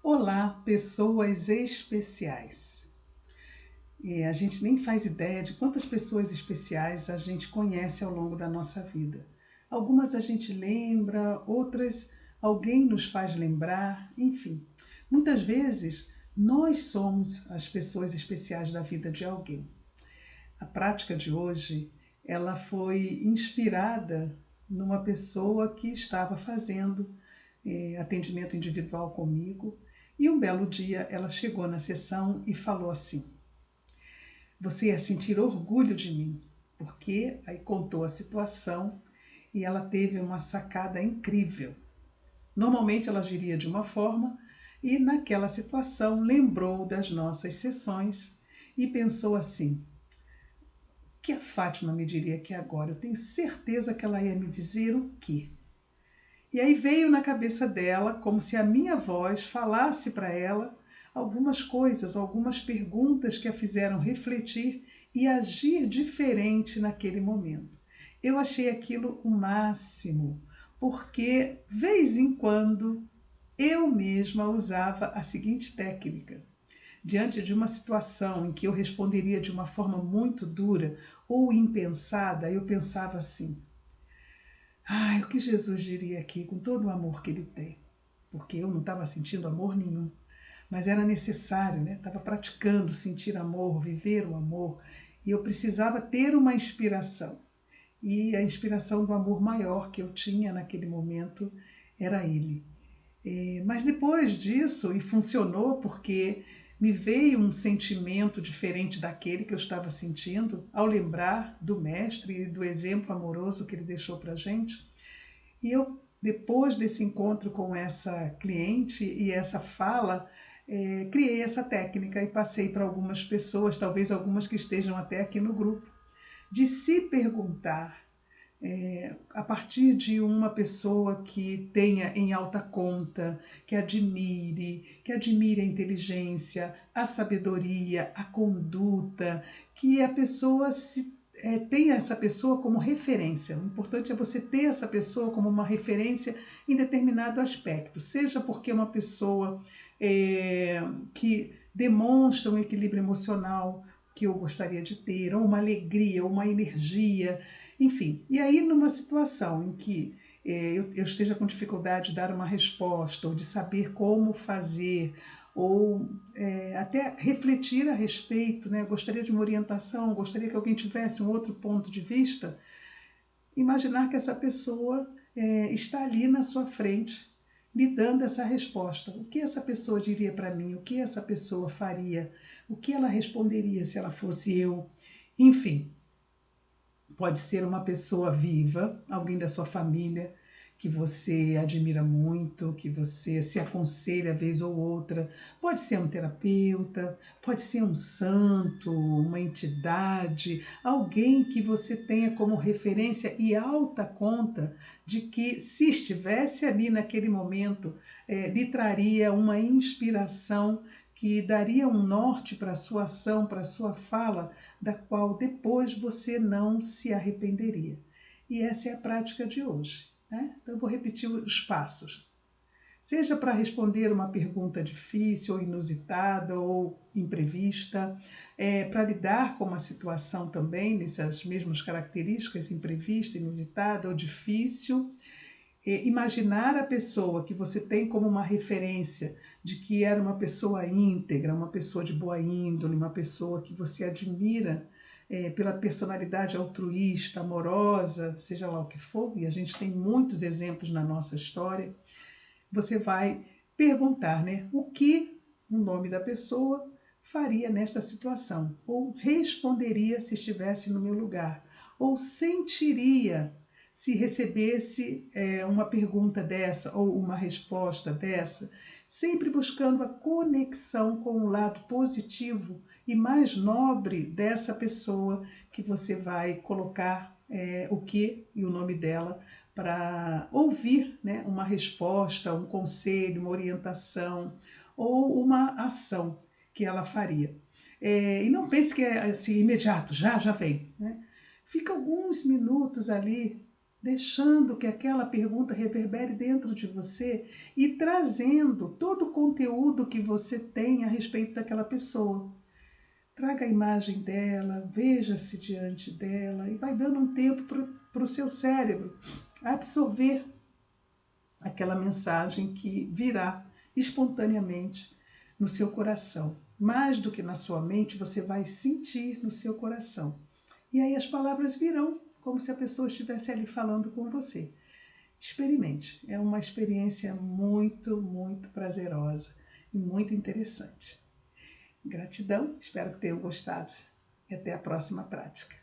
Olá, pessoas especiais. A gente nem faz ideia de quantas pessoas especiais a gente conhece ao longo da nossa vida. Algumas a gente lembra, outras alguém nos faz lembrar, enfim. Muitas vezes nós somos as pessoas especiais da vida de alguém. A prática de hoje, ela foi inspirada numa pessoa que estava fazendo atendimento individual comigo, e um belo dia ela chegou na sessão e falou assim: você ia sentir orgulho de mim, porque aí contou a situação e ela teve uma sacada incrível. Normalmente ela agiria de uma forma e naquela situação lembrou das nossas sessões e pensou assim: o que a Fátima me diria aqui agora? Eu tenho certeza que ela ia me dizer o quê? E aí veio na cabeça dela, como se a minha voz falasse para ela algumas coisas, algumas perguntas que a fizeram refletir e agir diferente naquele momento. Eu achei aquilo o máximo, porque, vez em quando, eu mesma usava a seguinte técnica. Diante de uma situação em que eu responderia de uma forma muito dura ou impensada, eu pensava assim: ai, o que Jesus diria aqui com todo o amor que ele tem? Porque eu não estava sentindo amor nenhum, mas era necessário, né? Estava praticando sentir amor, viver o amor, e eu precisava ter uma inspiração. E a inspiração do amor maior que eu tinha naquele momento era ele. Mas depois disso, e funcionou porque me veio um sentimento diferente daquele que eu estava sentindo ao lembrar do mestre e do exemplo amoroso que ele deixou para a gente. E eu, depois desse encontro com essa cliente e essa fala, criei essa técnica e passei para algumas pessoas, talvez algumas que estejam até aqui no grupo, de se perguntar, a partir de uma pessoa que tenha em alta conta, que admire a inteligência, a sabedoria, a conduta, que a pessoa tenha essa pessoa como referência. O importante é você ter essa pessoa como uma referência em determinado aspecto, seja porque é uma pessoa que demonstra um equilíbrio emocional que eu gostaria de ter, ou uma alegria, ou uma energia, enfim. E aí, numa situação em que eu esteja com dificuldade de dar uma resposta, ou de saber como fazer, ou até refletir a respeito, né? Gostaria de uma orientação, gostaria que alguém tivesse um outro ponto de vista, imaginar que essa pessoa está ali na sua frente, lhe dando essa resposta. O que essa pessoa diria para mim? O que essa pessoa faria? O que ela responderia se ela fosse eu? Enfim, pode ser uma pessoa viva, alguém da sua família que você admira muito, que você se aconselha vez ou outra. Pode ser um terapeuta, pode ser um santo, uma entidade, alguém que você tenha como referência e alta conta de que, se estivesse ali naquele momento, lhe traria uma inspiração que daria um norte para a sua ação, para a sua fala, da qual depois você não se arrependeria. E essa é a prática de hoje. Né? Então eu vou repetir os passos. Seja para responder uma pergunta difícil, ou inusitada, ou imprevista, para lidar com uma situação também, nessas mesmas características, imprevista, inusitada ou difícil, imaginar a pessoa que você tem como uma referência de que era uma pessoa íntegra, uma pessoa de boa índole, uma pessoa que você admira pela personalidade altruísta, amorosa, seja lá o que for, e a gente tem muitos exemplos na nossa história. Você vai perguntar, né, o que o nome da pessoa faria nesta situação, ou responderia se estivesse no meu lugar, ou sentiria se recebesse uma pergunta dessa ou uma resposta dessa, sempre buscando a conexão com o lado positivo e mais nobre dessa pessoa que você vai colocar o que e o nome dela para ouvir, né, uma resposta, um conselho, uma orientação ou uma ação que ela faria. E não pense que é assim, imediato, já vem. Né? Fica alguns minutos ali deixando que aquela pergunta reverbere dentro de você e trazendo todo o conteúdo que você tem a respeito daquela pessoa. Traga a imagem dela, veja-se diante dela e vai dando um tempo para o seu cérebro absorver aquela mensagem que virá espontaneamente no seu coração. Mais do que na sua mente, você vai sentir no seu coração. E aí as palavras virão como se a pessoa estivesse ali falando com você. Experimente, é uma experiência muito, muito prazerosa e muito interessante. Gratidão, espero que tenham gostado e até a próxima prática.